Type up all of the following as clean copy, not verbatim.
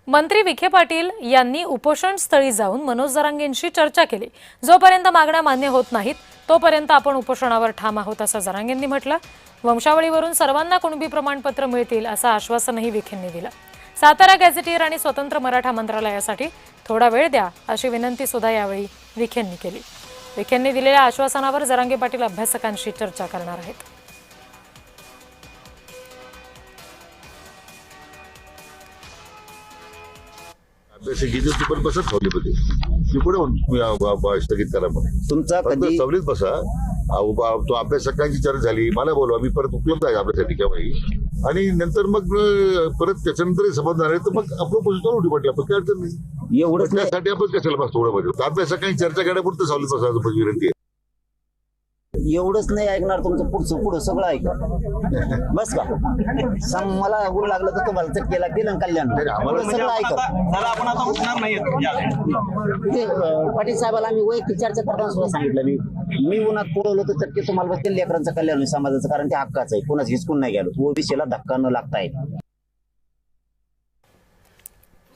मंत्री विखे पाटील यांनी उपोषण स्थळी जाऊन मनोज जरांगेंशी चर्चा केली। जोपर्यंत मागण्या मान्य होत नाहीत तोपर्यंत आपण उपोषणावर ठाम आहोत असं जरांगेंनी म्हटलं। वंशावळीवरून सर्वांना कुणबी प्रमाणपत्र मिळतील असं आश्वासनही विखेंनी दिलं। सातारा गॅझेटियर आणि स्वतंत्र मराठा मंत्रालयासाठी थोडा वेळ द्या अशी विनंती सुद्धा यावेळी विखेंनी केली। विखेंनी दिलेल्या आश्वासनावर जरांगे पाटील अभ्यासकांशी चर्चा करणार आहेत। पण बसत ठेवले होते की पुढे स्थगित करा म्हणून तुमचा कधी सवलीत बसा। तो अभ्यासकांची चर्चा झाली, मला बोलवा, मी परत उपलब्ध आहे आपल्यासाठी केव्हाही। आणि नंतर मग परत त्याच्यानंतर समजणार आहे तर मग आपलं पोझिशन उठी पडलं, पण काय अडचण नाही। एवढंच त्यासाठी आपण कशाला बसतो थोडं पाहिजे, अभ्यासकांची चर्चा करण्यापुरतं सवलीत बसायचं विनंती आहे। एवढंच नाही ऐकणार, तुमचं पुढं सगळं ऐका बस का। मला गुण लागलं तर तुम्हाला चटके लागतील आणि कल्याण सगळं ऐका। पाटील साहेबाला आम्ही वैयक्तिक चर्चा करताना सुद्धा सांगितलं, मी उन्हात पुरवलं तर चटके तुम्हाला बसतील, लेकरांचं कल्याण होईल समाजाचं, कारण ते हक्काचं आहे, कोणाच हिसकून नाही गेलो, ओबीसीला धक्का न लागता येईल।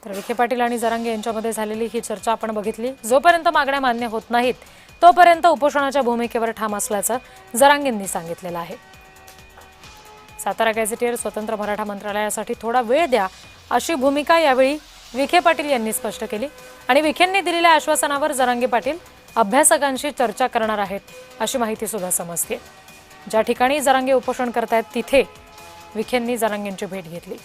तर विखे पाटील आणि जरांगे यांच्यामध्ये झालेली ही चर्चा आपण बघितली। जोपर्यंत मागण्या मान्य होत नाहीत तोपर्यंत उपोषणाच्या भूमिकेवर ठाम असल्याचं जरांगेंनी सांगितलेलं आहे। सातारा गॅझेटियर स्वतंत्र मराठा मंत्रालयासाठी थोडा वेळ द्या अशी भूमिका यावेळी विखे पाटील यांनी स्पष्ट केली आणि विखेंनी दिलेल्या आश्वासनावर जरांगे पाटील अभ्यासकांशी चर्चा करणार आहेत अशी माहिती सुद्धा समजते। ज्या ठिकाणी जरांगे उपोषण करतायत तिथे विखेंनी जरांगेंची भेट घेतली।